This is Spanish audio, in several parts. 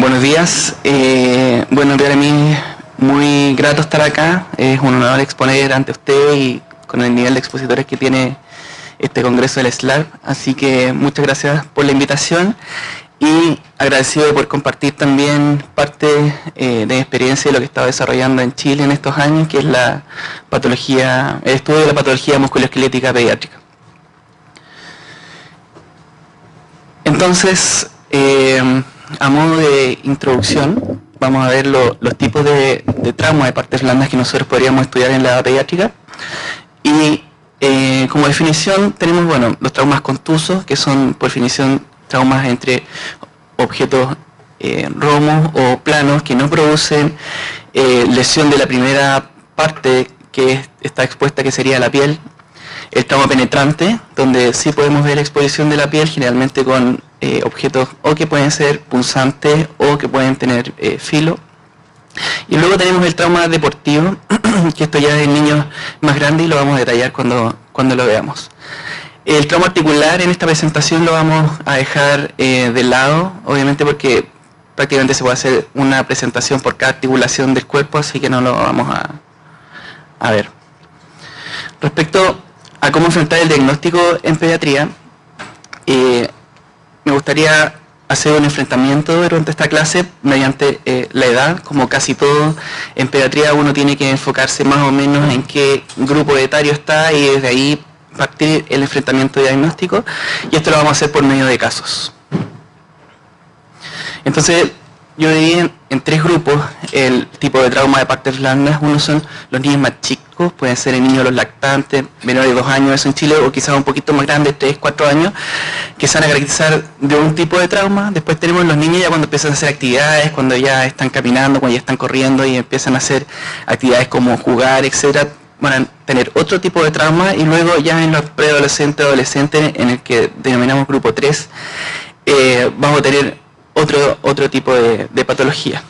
Buenos días. Bueno, para mí muy grato estar acá. Es un honor exponer ante usted y con el nivel de expositores que tiene este congreso del SLARP. Así que muchas gracias por la invitación y agradecido de poder compartir también parte de mi experiencia de lo que he estado desarrollando en Chile en estos años, que es la patología, el estudio de la patología musculoesquelética pediátrica. Entonces, a modo de introducción, vamos a ver los tipos de trauma de partes blandas que nosotros podríamos estudiar en la edad pediátrica. Y como definición tenemos, bueno, los traumas contusos, que son por definición traumas entre objetos romos o planos que no producen lesión de la primera parte que está expuesta, que sería la piel. El trauma penetrante, donde sí podemos ver exposición de la piel, generalmente con objetos o que pueden ser punzantes o que pueden tener filo. Y luego tenemos el trauma deportivo, que esto ya es en niños más grandes y lo vamos a detallar cuando lo veamos. El trauma articular en esta presentación lo vamos a dejar de lado, obviamente porque prácticamente se puede hacer una presentación por cada articulación del cuerpo, así que no lo vamos a ver. Respecto a cómo enfrentar el diagnóstico en pediatría, me gustaría hacer un enfrentamiento durante esta clase mediante la edad. Como casi todo en pediatría, uno tiene que enfocarse más o menos en qué grupo etario está y desde ahí partir el enfrentamiento diagnóstico, y esto lo vamos a hacer por medio de casos. Entonces, yo dividí en tres grupos el tipo de trauma de partes blandas. Uno son los niños más chicos, pueden ser el niño, los lactantes, menores de 2 años, eso en Chile, o quizás un poquito más grandes, 3, 4 años, que se van a caracterizar de un tipo de trauma. Después tenemos los niños ya cuando empiezan a hacer actividades, cuando ya están caminando, cuando ya están corriendo y empiezan a hacer actividades como jugar, etcétera, van a tener otro tipo de trauma. Y luego ya en los preadolescentes, adolescentes, en el que denominamos grupo 3, vamos a tener otro tipo de patología.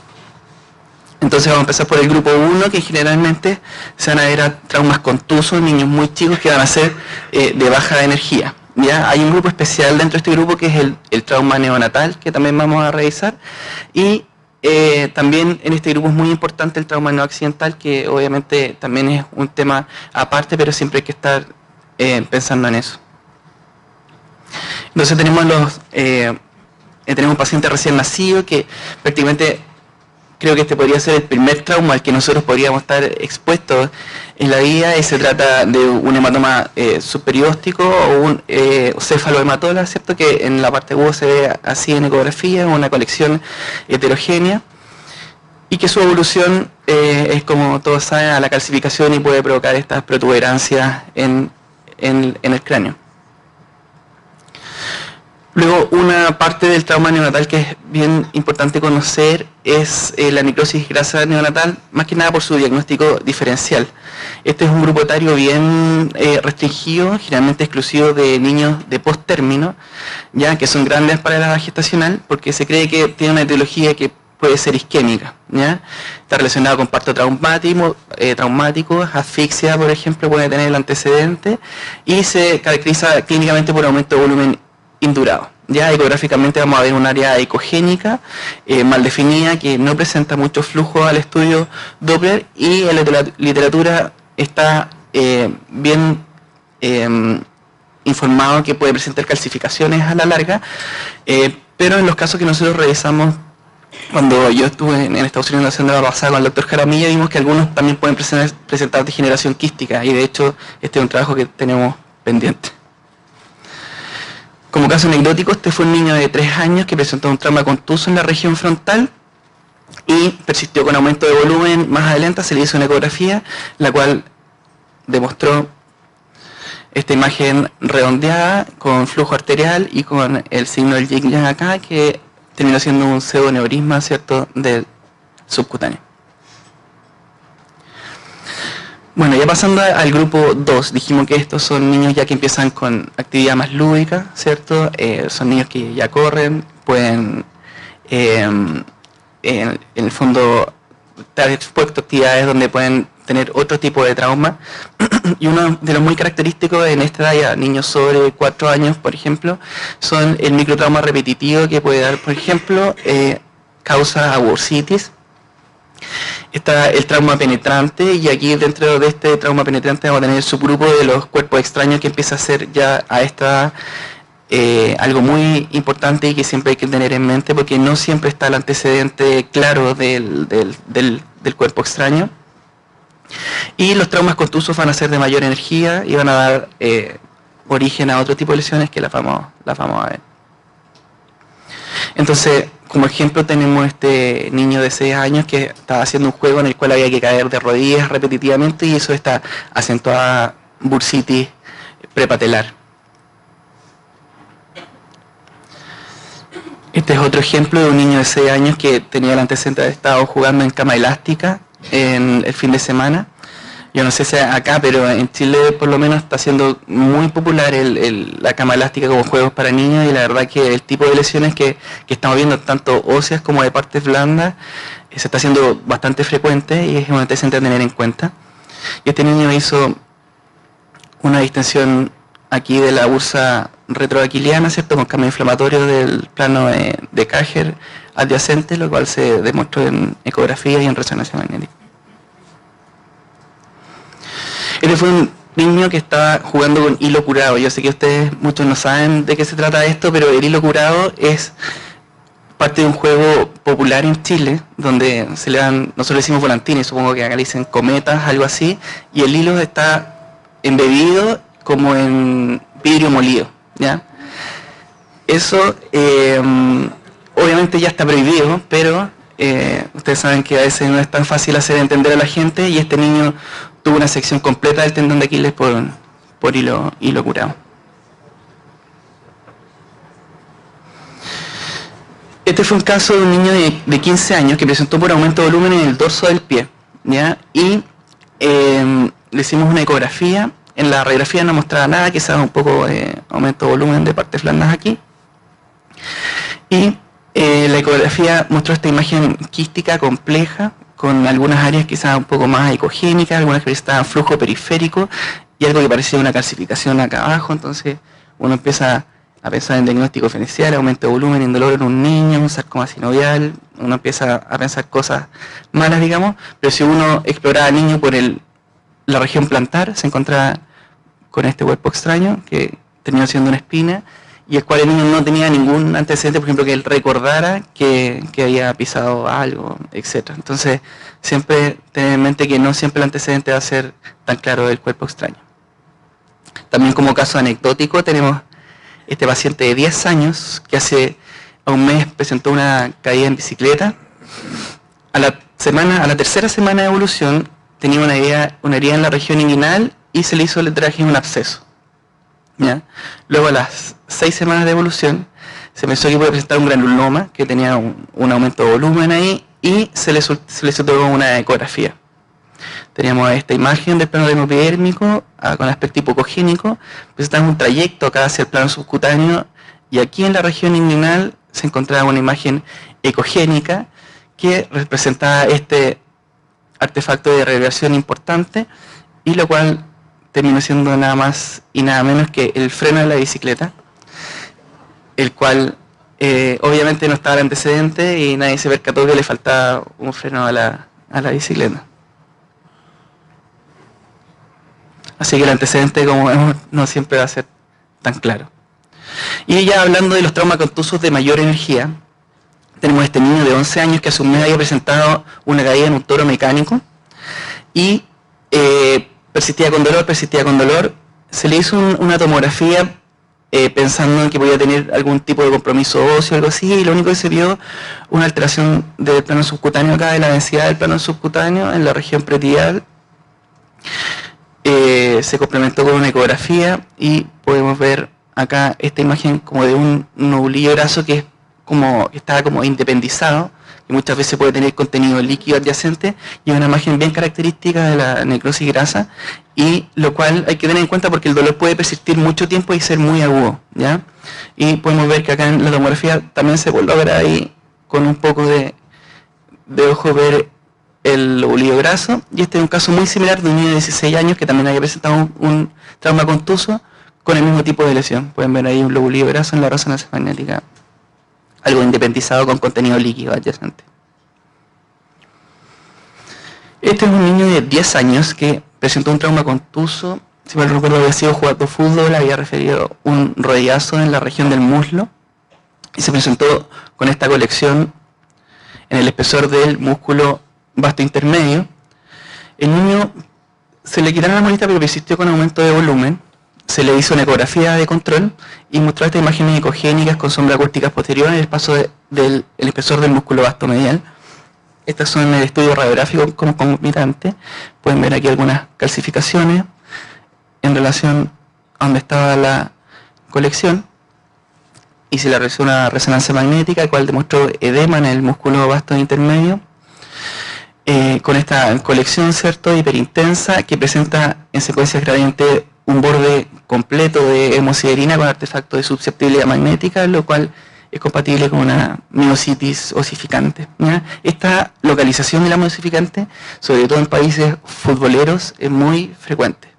Entonces vamos a empezar por el grupo 1, que generalmente se van a ver a traumas contusos, niños muy chicos que van a ser de baja energía. ¿Ya? Hay un grupo especial dentro de este grupo que es el trauma neonatal, que también vamos a revisar, y también en este grupo es muy importante el trauma no accidental, que obviamente también es un tema aparte, pero siempre hay que estar pensando en eso. Entonces tenemos tenemos un paciente recién nacido que prácticamente creo que este podría ser el primer trauma al que nosotros podríamos estar expuestos en la vida, y se trata de un hematoma subperióstico o un cefalohematola, ¿cierto? Que en la parte aguda se ve así en ecografía, una colección heterogénea, y que su evolución es, como todos saben, a la calcificación y puede provocar estas protuberancias en el cráneo. Luego, una parte del trauma neonatal que es bien importante conocer es la necrosis grasa neonatal, más que nada por su diagnóstico diferencial. Este es un grupo etario bien restringido, generalmente exclusivo de niños de posttérmino, ya que son grandes para la edad gestacional, porque se cree que tiene una etiología que puede ser isquémica, ¿ya? Está relacionado con parto traumático, asfixia, por ejemplo, puede tener el antecedente, y se caracteriza clínicamente por aumento de volumen indurado. Ya ecográficamente vamos a ver un área ecogénica mal definida que no presenta mucho flujo al estudio Doppler, y en la literatura está bien informado que puede presentar calcificaciones a la larga, pero en los casos que nosotros revisamos, cuando yo estuve en Estados Unidos haciendo la pasada con el doctor Jaramillo, vimos que algunos también pueden presentar degeneración quística, y de hecho este es un trabajo que tenemos pendiente. Como caso anecdótico, este fue un niño de 3 años que presentó un trauma contuso en la región frontal y persistió con aumento de volumen. Más adelante se le hizo una ecografía, la cual demostró esta imagen redondeada con flujo arterial y con el signo del yin-yang acá, que terminó siendo un pseudoneurisma, ¿cierto?, del subcutáneo. Bueno, ya pasando al grupo 2, dijimos que estos son niños ya que empiezan con actividad más lúdica, ¿cierto? Son niños que ya corren, pueden, en el fondo, estar expuestos a actividades donde pueden tener otro tipo de trauma. Y uno de los muy característicos en esta edad, niños sobre 4 años, por ejemplo, son el microtrauma repetitivo que puede dar, por ejemplo, causa a bursitis. Está el trauma penetrante, y aquí dentro de este trauma penetrante vamos a tener el subgrupo de los cuerpos extraños, que empieza a ser ya a esta algo muy importante y que siempre hay que tener en mente, porque no siempre está el antecedente claro del cuerpo extraño. Y los traumas contusos van a ser de mayor energía y van a dar origen a otro tipo de lesiones que las vamos a ver. Entonces, como ejemplo tenemos este niño de 6 años que estaba haciendo un juego en el cual había que caer de rodillas repetitivamente, y eso está acentuada bursitis prepatelar. Este es otro ejemplo de un niño de 6 años que tenía el antecedente de haber estado jugando en cama elástica en el fin de semana. Yo no sé si acá, pero en Chile por lo menos está siendo muy popular la cama elástica como juegos para niños, y la verdad que el tipo de lesiones que estamos viendo, tanto óseas como de partes blandas, se está haciendo bastante frecuente y es un antecedente a tener en cuenta. Y este niño hizo una distensión aquí de la bursa retroaquiliana, ¿cierto?, con cambio inflamatorio del plano de Cajer adyacente, lo cual se demostró en ecografía y en resonancia magnética. Este fue un niño que estaba jugando con hilo curado. Yo sé que ustedes muchos no saben de qué se trata esto, pero el hilo curado es parte de un juego popular en Chile, donde se le dan, nosotros le decimos volantines, supongo que acá le dicen cometas, algo así, y el hilo está embebido como en vidrio molido, ¿ya? Eso obviamente ya está prohibido, pero ustedes saben que a veces no es tan fácil hacer entender a la gente, y este niño tuvo una sección completa del tendón de Aquiles por hilo curado. Este fue un caso de un niño de 15 años que presentó por aumento de volumen en el dorso del pie, ¿ya? Y le hicimos una ecografía. En la radiografía no mostraba nada, quizás un poco aumento de volumen de partes blandas aquí. Y la ecografía mostró esta imagen quística compleja, con algunas áreas quizás un poco más ecogénicas, algunas que estaban flujo periférico, y algo que parecía una calcificación acá abajo. Entonces uno empieza a pensar en diagnóstico diferencial, aumento de volumen, indoloro en un niño, un sarcoma sinovial, uno empieza a pensar cosas malas, digamos, pero si uno exploraba al niño por la región plantar, se encontraba con este cuerpo extraño que terminó siendo una espina, y el cual el niño no tenía ningún antecedente, por ejemplo, que él recordara que había pisado algo, etc. Entonces, siempre tener en mente que no siempre el antecedente va a ser tan claro del cuerpo extraño. También, como caso anecdótico, tenemos este paciente de 10 años que hace un mes presentó una caída en bicicleta. A la tercera semana de evolución tenía una herida en la región inguinal y se le hizo el traje un absceso, ¿ya? Luego, a las 6 semanas de evolución, se pensó que podía presentar un granuloma, que tenía un aumento de volumen ahí, y se le sostuvo una ecografía. Teníamos esta imagen del plano dermopidérmico con aspecto hipocogénico, presentaba un trayecto acá hacia el plano subcutáneo, y aquí en la región inguinal se encontraba una imagen ecogénica que representaba este artefacto de radiación importante, y lo cual terminó siendo nada más y nada menos que el freno de la bicicleta, el cual obviamente no estaba el antecedente y nadie se percató que le faltaba un freno a la bicicleta. Así que el antecedente, como vemos, no siempre va a ser tan claro. Y ya hablando de los traumas contusos de mayor energía, tenemos este niño de 11 años que hace un mes había presentado una caída en un toro mecánico y persistía con dolor. Se le hizo una tomografía pensando en que podía tener algún tipo de compromiso óseo o algo así, y lo único que se vio una alteración del plano subcutáneo acá, de la densidad del plano subcutáneo en la región pretidial. Se complementó con una ecografía y podemos ver acá esta imagen como de un nubulillo graso que estaba como independizado, que muchas veces puede tener contenido líquido adyacente, y una imagen bien característica de la necrosis grasa, y lo cual hay que tener en cuenta porque el dolor puede persistir mucho tiempo y ser muy agudo, ¿ya? Y podemos ver que acá en la tomografía también se puede lograr ahí con un poco de ojo ver el lobulillo graso, y este es un caso muy similar de un niño de 16 años que también había presentado un trauma contuso con el mismo tipo de lesión. Pueden ver ahí un lobulillo graso en la resonancia magnética algo independizado con contenido líquido adyacente. Este es un niño de 10 años que presentó un trauma contuso. Si mal recuerdo, había sido jugando fútbol, había recibido un rodillazo en la región del muslo y se presentó con esta colección en el espesor del músculo vasto intermedio. El niño se le quitaron la molestia, pero persistió con aumento de volumen. Se le hizo una ecografía de control y mostró estas imágenes ecogénicas con sombras acústicas posteriores en el paso del espesor del músculo vasto medial. Estas son el estudio radiográfico como concomitante. Pueden ver aquí algunas calcificaciones en relación a donde estaba la colección. Y se le realizó una resonancia magnética, la cual demostró edema en el músculo vasto intermedio, con esta colección, ¿cierto?, hiperintensa, que presenta en secuencias gradientes un borde completo de hemosiderina con artefacto de susceptibilidad magnética, lo cual es compatible con una miositis osificante, ¿ya? Esta localización de la miosificante, sobre todo en países futboleros, es muy frecuente.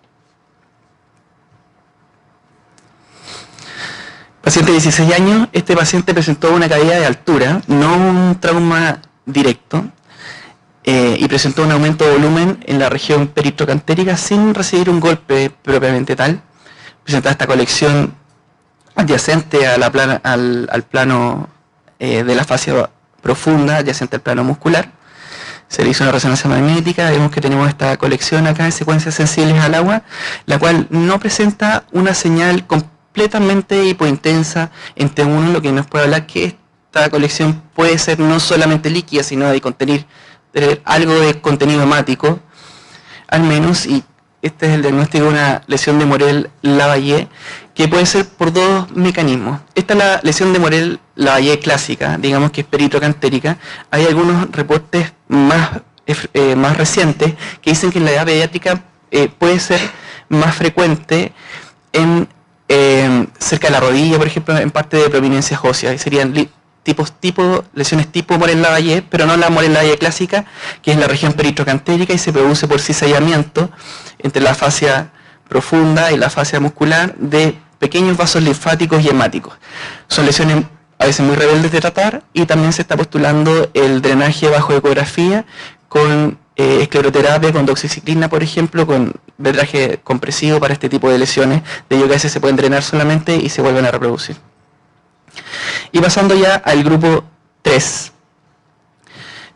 Paciente de 16 años, este paciente presentó una caída de altura, no un trauma directo, y presentó un aumento de volumen en la región peritrocantérica sin recibir un golpe propiamente tal. Presentaba esta colección adyacente a al plano de la fascia profunda, adyacente al plano muscular. Se le hizo una resonancia magnética, vemos que tenemos esta colección acá de secuencias sensibles al agua, la cual no presenta una señal completamente hipointensa en T1, lo que nos puede hablar que esta colección puede ser no solamente líquida, sino de contener algo de contenido hemático, al menos, y este es el diagnóstico de una lesión de Morel-Lavallée, que puede ser por dos mecanismos. Esta es la lesión de Morel-Lavallée clásica, digamos que es peritrocantérica. Hay algunos reportes más recientes que dicen que en la edad pediátrica puede ser más frecuente en cerca de la rodilla, por ejemplo, en parte de prominencias óseas, y serían lesiones tipo Morel-Lavallée, pero no la Morel-Lavallée clásica, que es la región peritrocantérica y se produce por cizallamiento entre la fascia profunda y la fascia muscular de pequeños vasos linfáticos y hemáticos. Son lesiones a veces muy rebeldes de tratar, y también se está postulando el drenaje bajo ecografía con escleroterapia, con doxiciclina, por ejemplo, con drenaje compresivo para este tipo de lesiones, de ello que a veces se pueden drenar solamente y se vuelven a reproducir. Y pasando ya al grupo 3,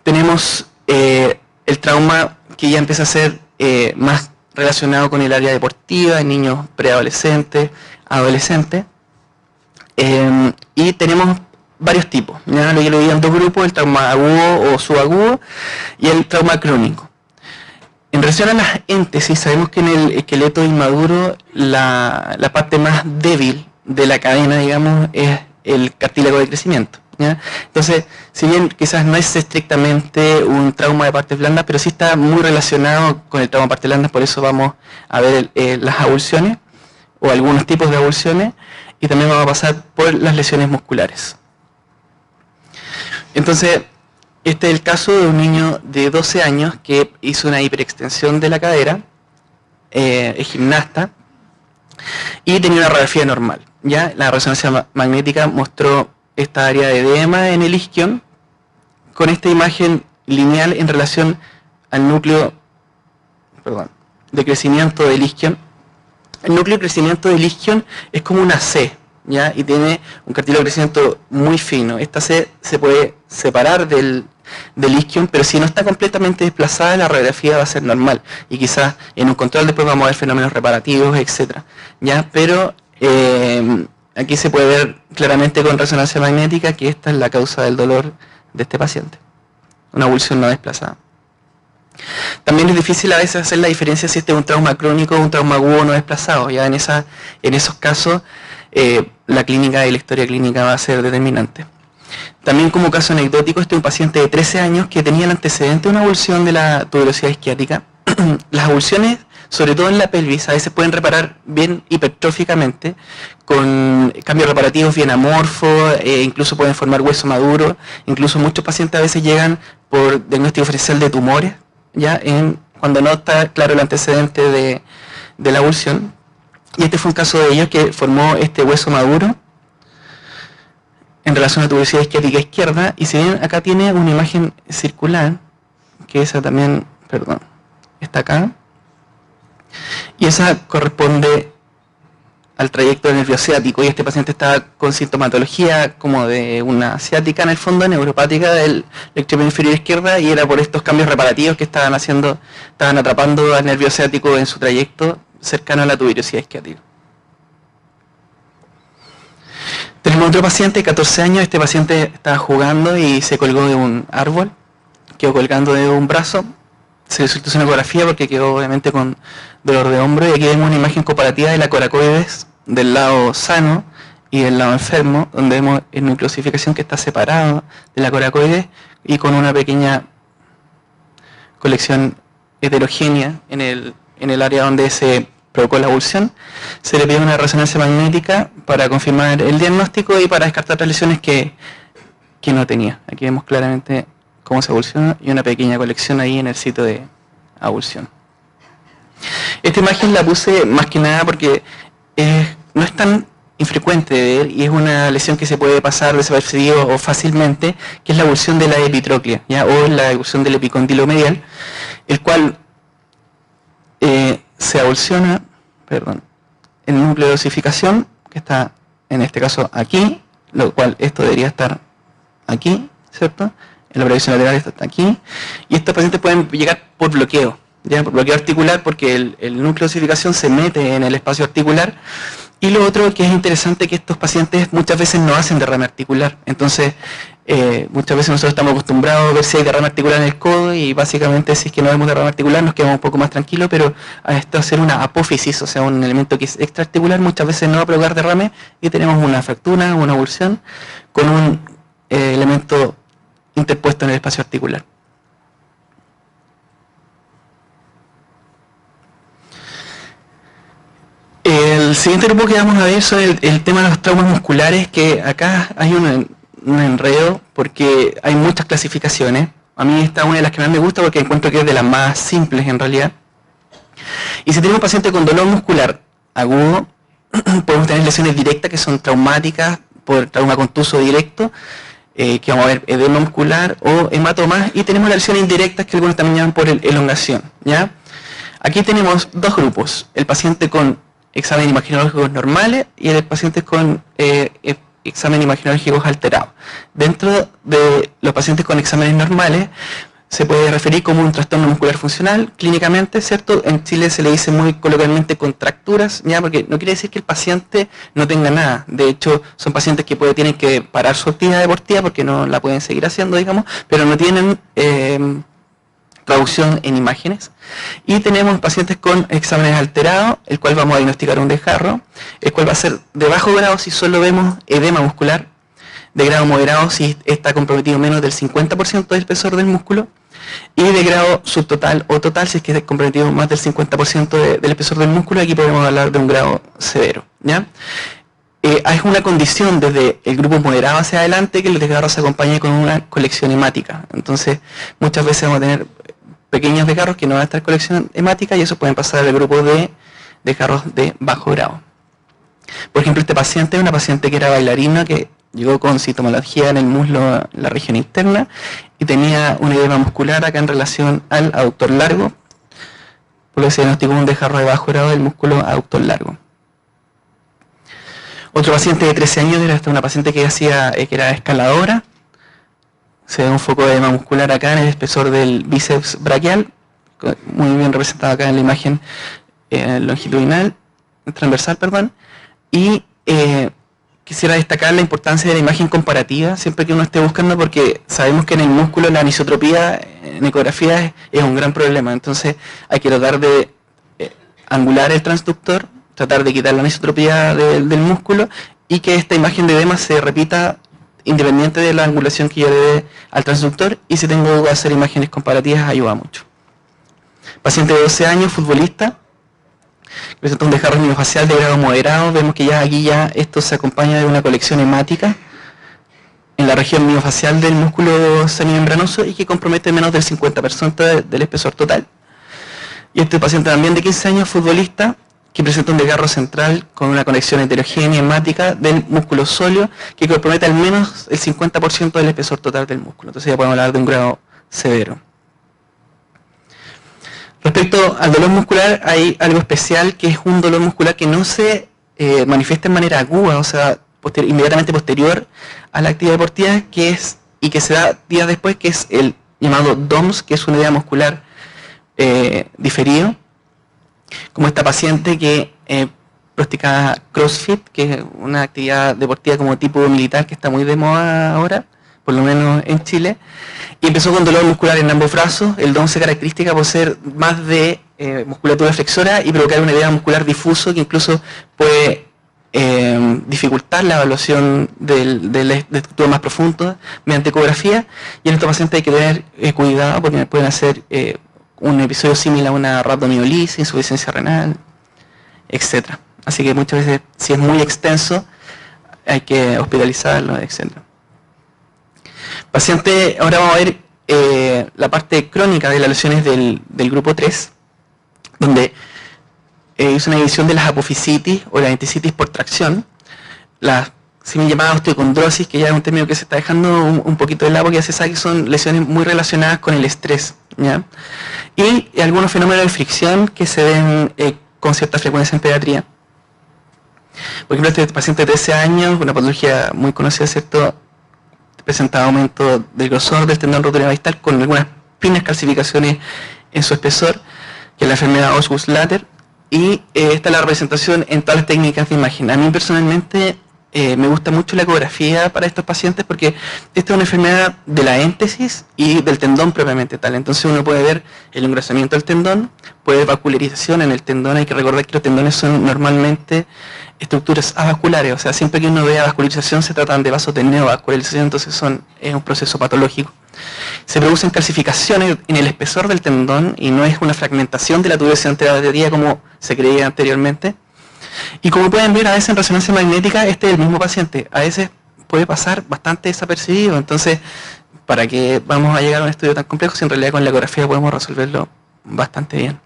tenemos el trauma que ya empieza a ser más relacionado con el área deportiva, en niños preadolescentes, adolescentes, y tenemos varios tipos, ¿ya? Lo dividí en dos grupos: el trauma agudo o subagudo y el trauma crónico. En relación a las éntesis, sabemos que en el esqueleto inmaduro la parte más débil de la cadena, digamos, es el cartílago de crecimiento, ¿ya? Entonces, si bien quizás no es estrictamente un trauma de partes blandas, pero sí está muy relacionado con el trauma de partes blandas, por eso vamos a ver las avulsiones o algunos tipos de avulsiones, y también vamos a pasar por las lesiones musculares. Entonces, este es el caso de un niño de 12 años que hizo una hiperextensión de la cadera, es gimnasta, y tenía una radiografía normal. Ya la resonancia magnética mostró esta área de edema en el isquion con esta imagen lineal en relación al núcleo, de crecimiento del isquion. El núcleo de crecimiento del isquion es como una C, ¿ya? Y tiene un cartílago de crecimiento muy fino. Esta C se puede separar del isquion, pero si no está completamente desplazada, la radiografía va a ser normal, y quizás en un control después vamos a ver fenómenos reparativos, etcétera, ¿ya? Pero aquí se puede ver claramente con resonancia magnética que esta es la causa del dolor de este paciente, una avulsión no desplazada. También es difícil a veces hacer la diferencia si este es un trauma crónico o un trauma agudo no desplazado. Ya en esos casos la clínica y la historia clínica va a ser determinante. También, como caso anecdótico, este es un paciente de 13 años que tenía el antecedente de una avulsión de la tuberosidad isquiática. Las avulsiones, sobre todo en la pelvis, a veces pueden reparar bien hipertróficamente, con cambios reparativos bien amorfos, incluso pueden formar hueso maduro. Incluso muchos pacientes a veces llegan por diagnóstico diferencial de tumores, ya cuando no está claro el antecedente de la avulsión. Y este fue un caso de ellos que formó este hueso maduro en relación a tuberosidad isquiática izquierda, y si bien acá tiene una imagen circular, que esa también, perdón, está acá, y esa corresponde al trayecto del nervio ciático, y este paciente estaba con sintomatología como de una ciática en el fondo, neuropática del extremo inferior izquierda, y era por estos cambios reparativos que estaban atrapando al nervio ciático en su trayecto cercano a la tuberosidad isquiática. Tenemos otro paciente, 14 años, este paciente estaba jugando y se colgó de un árbol, quedó colgando de un brazo, se le hizo una ecografía porque quedó obviamente con dolor de hombro, y aquí vemos una imagen comparativa de la coracoides del lado sano y del lado enfermo, donde vemos el núcleo de osificación que está separado de la coracoides y con una pequeña colección heterogénea en el área donde se provocó la avulsión. Se le pide una resonancia magnética para confirmar el diagnóstico y para descartar otras lesiones que no tenía. Aquí vemos claramente cómo se avulsiona y una pequeña colección ahí en el sitio de avulsión. Esta imagen la puse más que nada porque no es tan infrecuente de ver y es una lesión que se puede pasar desapercibido o fácilmente, que es la avulsión de la epitróclea, ¿ya? O la avulsión del epicondilo medial, el cual se avulsiona, el núcleo de osificación, que está en este caso aquí, lo cual esto debería estar aquí, ¿cierto? En la proyección lateral esto está aquí, y estos pacientes pueden llegar por bloqueo, ¿ya? Por bloqueo articular, porque el núcleo de osificación se mete en el espacio articular. Y lo otro que es interesante, que estos pacientes muchas veces no hacen derrame articular. Entonces, muchas veces nosotros estamos acostumbrados a ver si hay derrame articular en el codo, y básicamente si es que no vemos derrame articular nos quedamos un poco más tranquilos, pero a esto hacer una apófisis, o sea, un elemento que es extraarticular, muchas veces no va a provocar derrame y tenemos una fractura, una avulsión con un elemento interpuesto en el espacio articular. El siguiente grupo que vamos a ver es el tema de los traumas musculares, que acá hay un enredo porque hay muchas clasificaciones. A mí esta es una de las que más me gusta porque encuentro que es de las más simples en realidad. Y si tenemos un paciente con dolor muscular agudo, podemos tener lesiones directas que son traumáticas por trauma contuso directo, que vamos a ver edema muscular o hematomas, y tenemos las lesiones indirectas que algunos también llaman por elongación, ¿ya? Aquí tenemos dos grupos: el paciente con exámenes imaginológicos normales y el paciente con exámenes imaginológicos alterados. Dentro de los pacientes con exámenes normales se puede referir como un trastorno muscular funcional clínicamente, ¿cierto? En Chile se le dice muy coloquialmente contracturas, ¿ya? Porque no quiere decir que el paciente no tenga nada. De hecho, son pacientes que tienen que parar su actividad deportiva porque no la pueden seguir haciendo, digamos, pero no tienen traducción en imágenes. Y tenemos pacientes con exámenes alterados, el cual vamos a diagnosticar un desgarro, el cual va a ser de bajo grado si solo vemos edema muscular, de grado moderado si está comprometido menos del 50% del espesor del músculo, y de grado subtotal o total si es que está comprometido más del 50% del espesor del músculo. Aquí podemos hablar de un grado severo, ¿ya? Hay una condición desde el grupo moderado hacia adelante que el desgarro se acompañe con una colección hemática. Entonces, muchas veces vamos a tener pequeños desgarros que no van a estar colección hemática, y eso pueden pasar al grupo de desgarros de bajo grado. Por ejemplo, este paciente es una paciente que era bailarina, que llegó con sintomatología en el muslo, en la región interna, y tenía un edema muscular acá en relación al aductor largo, por lo que se diagnosticó un desgarro de bajo grado del músculo aductor largo. Otro paciente de 13 años era una paciente que era escaladora. Se ve un foco de edema muscular acá en el espesor del bíceps braquial, muy bien representado acá en la imagen longitudinal, transversal, perdón. Y quisiera destacar la importancia de la imagen comparativa siempre que uno esté buscando, porque sabemos que en el músculo la anisotropía en ecografía es un gran problema. Entonces hay que tratar de angular el transductor, tratar de quitar la anisotropía del músculo, y que esta imagen de edema se repita independiente de la angulación que yo le dé al transductor, y si tengo que hacer imágenes comparativas ayuda mucho. Paciente de 12 años, futbolista, presenta un desgarro miofacial de grado moderado. Vemos que aquí esto se acompaña de una colección hemática en la región miofacial del músculo semimembranoso y que compromete menos del 50% del espesor total. Y este paciente también de 15 años, futbolista, que presenta un desgarro central con una conexión heterogénea hemática del músculo sóleo que compromete al menos el 50% del espesor total del músculo. Entonces ya podemos hablar de un grado severo. Respecto al dolor muscular, hay algo especial que es un dolor muscular que no se manifiesta en manera aguda, o sea, inmediatamente posterior a la actividad deportiva, y que se da días después, que es el llamado DOMS, que es una idea muscular diferido, como esta paciente que practica CrossFit, que es una actividad deportiva como tipo militar que está muy de moda ahora, por lo menos en Chile, y empezó con dolor muscular en ambos brazos. El DOMS se caracteriza por ser más de musculatura flexora y provocar una idea muscular difuso que incluso puede dificultar la evaluación de estructuras más profundas mediante ecografía, y en estos pacientes hay que tener cuidado porque pueden hacer un episodio similar a una rhabdomiolisis, insuficiencia renal, etc. Así que muchas veces, si es muy extenso, hay que hospitalizarlo, etc. Paciente, ahora vamos a ver la parte crónica de las lesiones del grupo 3, donde es una división de las apofisitis o la entesitis por tracción, las llamadas osteocondrosis, que ya es un término que se está dejando un poquito de lado porque ya se sabe que son lesiones muy relacionadas con el estrés, ¿ya? Y algunos fenómenos de fricción que se ven con cierta frecuencia en pediatría. Por ejemplo, este paciente de 13 años, una patología muy conocida, ¿cierto?, presenta aumento del grosor del tendón rotuliano distal con algunas finas calcificaciones en su espesor, que es la enfermedad Osgood-Schlatter, y esta es la representación en todas las técnicas de imagen. A mí personalmente me gusta mucho la ecografía para estos pacientes porque esta es una enfermedad de la éntesis y del tendón propiamente tal. Entonces uno puede ver el engrosamiento del tendón, puede ver vascularización en el tendón. Hay que recordar que los tendones son normalmente estructuras avasculares, o sea, siempre que uno vea vascularización se tratan de vasos de neovascularización, entonces es un proceso patológico. Se producen calcificaciones en el espesor del tendón y no es una fragmentación de la tuberosidad entera de la teoría como se creía anteriormente. Y como pueden ver, a veces en resonancia magnética este es el mismo paciente, a veces puede pasar bastante desapercibido. Entonces, ¿para qué vamos a llegar a un estudio tan complejo si en realidad con la ecografía podemos resolverlo bastante bien?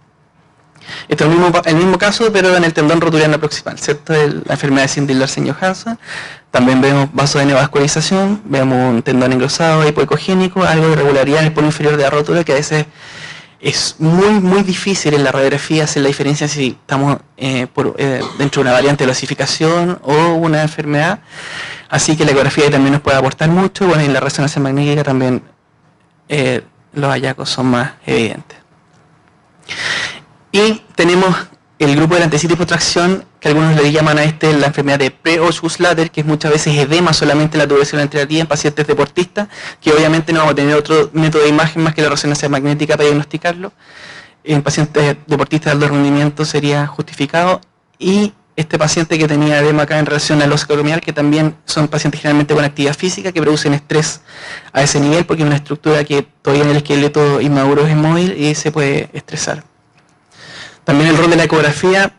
Esto es el mismo caso, pero en el tendón rotuliano proximal, ¿cierto? La enfermedad de Cindy-Larsen-Johansson. También vemos vasos de neovascularización, vemos un tendón engrosado hipoecogénico, algo de irregularidad en el polo inferior de la rótula, que a veces es muy difícil en la radiografía hacer la diferencia si estamos dentro de una variante de osificación o una enfermedad. Así que la ecografía también nos puede aportar mucho. Bueno, y en la resonancia magnética también los hallazgos son más evidentes. Y tenemos el grupo de la entesitis por tracción, que algunos le llaman a la enfermedad de pre-Osgood-Schlatter, que es muchas veces edema solamente la tuberosidad enterativa en pacientes deportistas, que obviamente no vamos a tener otro método de imagen más que la resonancia magnética para diagnosticarlo. En pacientes deportistas de alto rendimiento sería justificado. Y este paciente que tenía edema acá en relación al óseo acromial, que también son pacientes generalmente con actividad física, que producen estrés a ese nivel, porque es una estructura que todavía en el esqueleto inmaduro es inmóvil y se puede estresar. También el rol de la ecografía,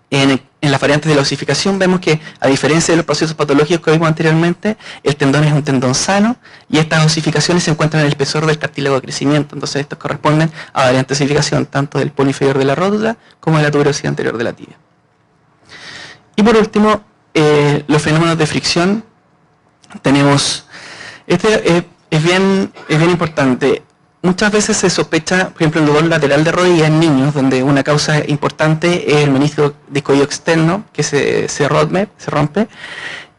en las variantes de la osificación vemos que, a diferencia de los procesos patológicos que vimos anteriormente, el tendón es un tendón sano y estas osificaciones se encuentran en el espesor del cartílago de crecimiento. Entonces estos corresponden a variantes de osificación tanto del polo inferior de la rótula como de la tuberosidad anterior de la tibia. Y por último, los fenómenos de fricción. Tenemos, es bien importante. Muchas veces se sospecha, por ejemplo, el dolor lateral de rodilla en niños, donde una causa importante es el menisco discoideo externo, que se rompe,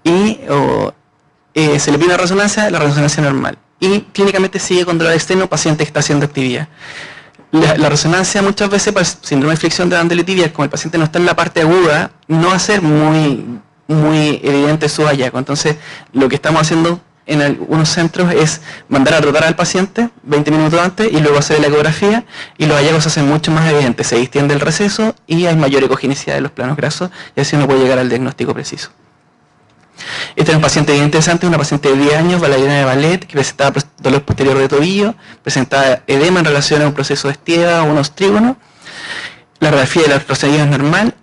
y se le pide una resonancia, la resonancia normal. Y clínicamente sigue con dolor externo, paciente que está haciendo actividad. La resonancia muchas veces para el síndrome de fricción de tibia, como el paciente no está en la parte aguda, no va a ser muy evidente su hallazgo. Entonces, lo que estamos haciendo en algunos centros es mandar a tratar al paciente 20 minutos antes y luego hacer la ecografía, y los hallazgos se hacen mucho más evidentes, se distiende el receso y hay mayor ecogenicidad de los planos grasos, y así uno puede llegar al diagnóstico preciso. Este es un paciente bien interesante, una paciente de 10 años, bailarina de ballet, que presentaba dolor posterior de tobillo, presentaba edema en relación a un proceso de Stieda o un ostrígono. La radiografía de la artroscopia es normal,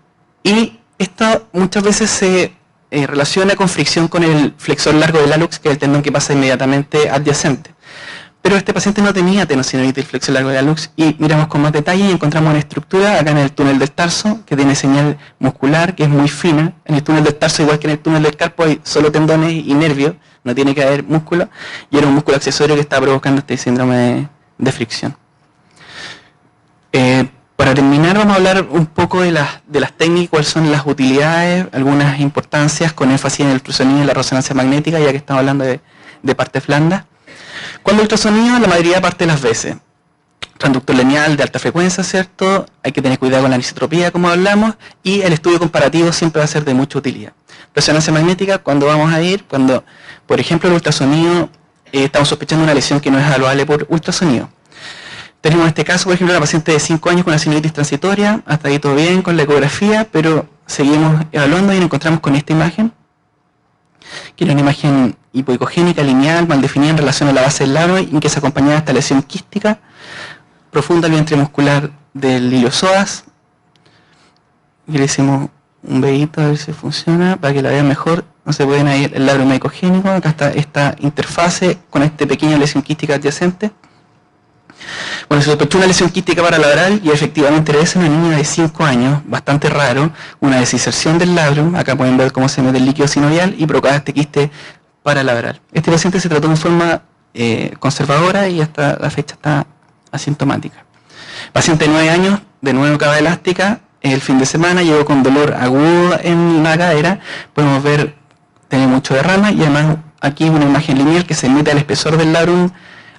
y esto muchas veces se relaciona con fricción con el flexor largo del hallux, que es el tendón que pasa inmediatamente adyacente. Pero este paciente no tenía tenosinovitis del flexo largo de Lux y miramos con más detalle y encontramos una estructura acá en el túnel del tarso que tiene señal muscular que es muy fina. En el túnel del tarso, igual que en el túnel del carpo, hay solo tendones y nervios, no tiene que haber músculo, y era un músculo accesorio que estaba provocando este síndrome de fricción. Para terminar, vamos a hablar un poco de las técnicas, cuáles son las utilidades, algunas importancias con énfasis en el ultrasonido y la resonancia magnética, ya que estamos hablando de partes blandas. Cuando el ultrasonido, la mayoría parte de las veces, transductor lineal de alta frecuencia, ¿cierto? Hay que tener cuidado con la anisotropía, como hablamos, y el estudio comparativo siempre va a ser de mucha utilidad. Resonancia magnética, cuando vamos a ir, cuando, por ejemplo, el ultrasonido, estamos sospechando una lesión que no es evaluable por ultrasonido. Tenemos en este caso, por ejemplo, una paciente de 5 años con una sinovitis transitoria, hasta ahí todo bien con la ecografía, pero seguimos evaluando y nos encontramos con esta imagen, que era una imagen hipoicogénica, lineal, mal definida en relación a la base del labio, y que se acompañaba de esta lesión quística profunda al vientre muscular del iliosoas. Y le hicimos un vedito a ver si funciona, para que la vean mejor. No se pueden ir el labio meicogénico, acá está esta interfase con esta pequeña lesión quística adyacente. Bueno, se sospechó una lesión quística paralabral y efectivamente era esa, una niña de 5 años, bastante raro, una desinserción del labio, acá pueden ver cómo se mete el líquido sinovial y provocaba este quiste paralabral. Este paciente se trató de forma conservadora y hasta la fecha está asintomática. Paciente de 9 años, de nuevo cava elástica, el fin de semana llegó con dolor agudo en la cadera, podemos ver, tiene mucho derrama y además aquí una imagen lineal que se mete al espesor del labrum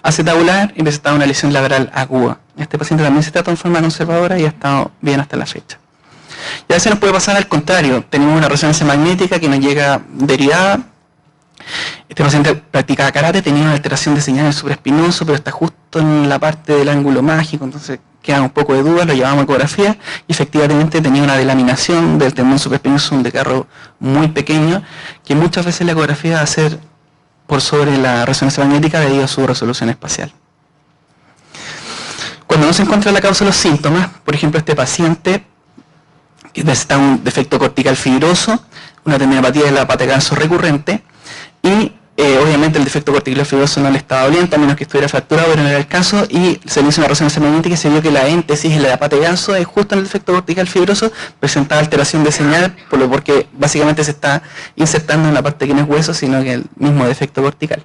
acetabular y presentaba una lesión labral aguda. Este paciente también se trató en forma conservadora y ha estado bien hasta la fecha. Y a veces nos puede pasar al contrario, tenemos una resonancia magnética que nos llega derivada. Este paciente practicaba karate, tenía una alteración de señal en el supraespinoso, pero está justo en la parte del ángulo mágico, entonces queda un poco de duda, lo llevamos a ecografía y efectivamente tenía una delaminación del tendón supraespinoso, un desgarro muy pequeño, que muchas veces la ecografía va a ser por sobre la resonancia magnética debido a su resolución espacial. Cuando no se encuentra la causa de los síntomas, por ejemplo este paciente que presenta un defecto cortical fibroso, una tendinopatía de la pata de ganso recurrente y obviamente el defecto cortical fibroso no le estaba doliendo, a menos que estuviera fracturado, pero no era el caso, y se le hizo una resonancia magnética y se vio que la éntesis en la pata de ganso es justo en el defecto cortical fibroso, presentaba alteración de señal, porque básicamente se está insertando en la parte que no es hueso, sino que el mismo defecto cortical.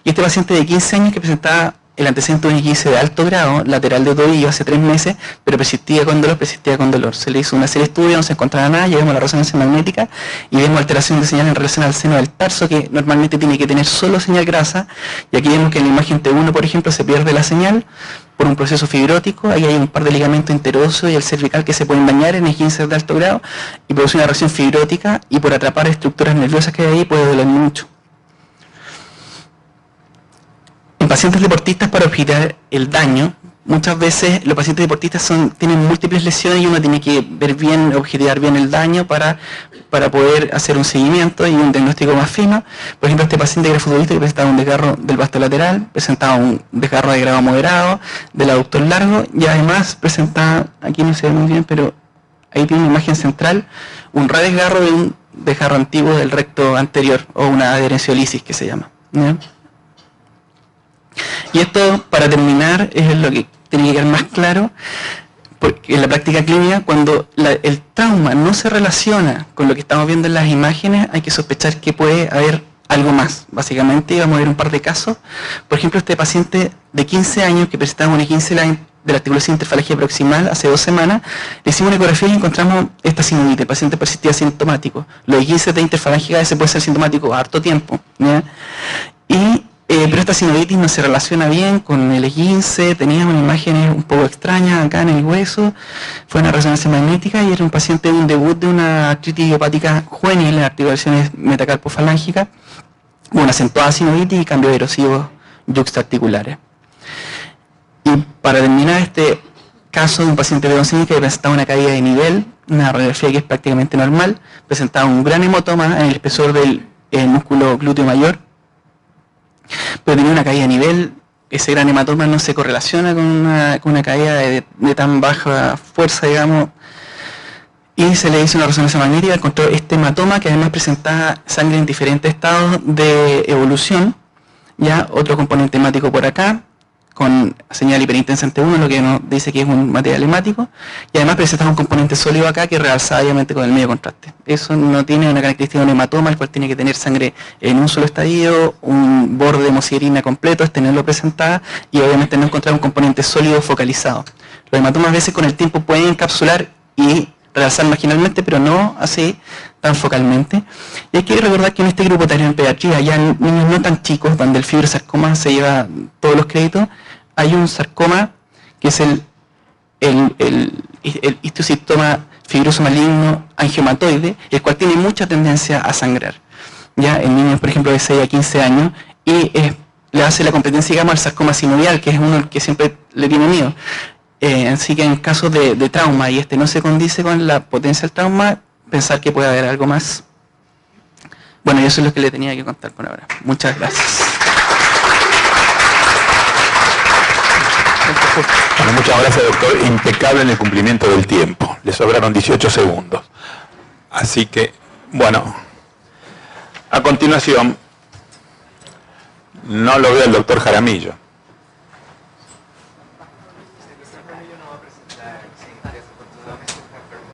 Y este paciente de 15 años que presentaba el antecedente de un esguince de alto grado, lateral de tobillo, hace 3 meses, pero persistía con dolor. Se le hizo una serie de estudios, no se encontraba nada, llegamos a la resonancia magnética y vemos alteración de señal en relación al seno del tarso, que normalmente tiene que tener solo señal grasa, y aquí vemos que en la imagen T1, por ejemplo, se pierde la señal por un proceso fibrótico, ahí hay un par de ligamentos interoso y el cervical que se pueden dañar en esguinces de alto grado y produce una reacción fibrótica, y por atrapar estructuras nerviosas que hay ahí puede doler mucho. En pacientes deportistas, para objetar el daño, muchas veces los pacientes deportistas tienen múltiples lesiones y uno tiene que ver bien, objetivar bien el daño para poder hacer un seguimiento y un diagnóstico más fino. Por ejemplo, este paciente que era futbolista que presentaba un desgarro del vasto lateral, presentaba un desgarro de grado moderado, del aductor largo y además presentaba, aquí no se ve muy bien, pero ahí tiene una imagen central, un redesgarro de un desgarro antiguo del recto anterior o una adherenciolisis que se llama, ¿no? Y esto, para terminar, es lo que tiene que quedar más claro, porque en la práctica clínica, cuando el trauma no se relaciona con lo que estamos viendo en las imágenes, hay que sospechar que puede haber algo más. Básicamente, vamos a ver un par de casos. Por ejemplo, este paciente de 15 años que presentaba un esguince de la articulación interfalangia proximal hace 2 semanas, le hicimos una ecografía y encontramos esta sinovitis. El paciente persistía asintomático. Los esguinces de interfalangia a veces pueden ser sintomáticos a harto tiempo, ¿ya? Pero esta sinovitis no se relaciona bien con el esguince, tenía unas imágenes un poco extrañas acá en el hueso, fue una resonancia magnética y era un paciente de un debut de una artritis idiopática juvenil en articulaciones metacarpofalángicas, una acentuada sinovitis y cambios erosivos yuxtaarticulares. Y para terminar este caso de un paciente de 11 años que presentaba una caída de nivel, una radiografía que es prácticamente normal, presentaba un gran hematoma en el espesor del músculo glúteo mayor, pero tenía una caída de nivel. Ese gran hematoma no se correlaciona con una caída de tan baja fuerza, digamos, y se le hizo una resonancia magnética, encontró este hematoma que además presentaba sangre en diferentes estados de evolución, ya otro componente hemático por acá, con señal hiperintensa ante 1, lo que nos dice que es un material hemático, y además presenta un componente sólido acá que realza obviamente con el medio contraste. Eso no tiene una característica de un hematoma, el cual tiene que tener sangre en un solo estadio, un borde de hemosiderina completo, es tenerlo presentada, y obviamente no encontrar un componente sólido focalizado. Los hematomas a veces con el tiempo pueden encapsular y realzar marginalmente, pero no así tan focalmente. Y hay que recordar que en este grupo etario en pediatría, ya en niños no tan chicos, donde el fibrosarcoma se lleva todos los créditos, hay un sarcoma que es el histiocytoma fibroso maligno angiomatoide, el cual tiene mucha tendencia a sangrar, ya en niños, por ejemplo, de 6 a 15 años, y le hace la competencia, digamos, al sarcoma sinovial, que es uno que siempre le tiene miedo. Así que en caso de trauma y no se condice con la potencia del trauma, pensar que puede haber algo más. Bueno, y eso es lo que le tenía que contar por ahora. Muchas gracias. Bueno, muchas gracias, doctor. Impecable en el cumplimiento del tiempo. Le sobraron 18 segundos. Así que, bueno, a continuación, no lo veo el doctor Jaramillo.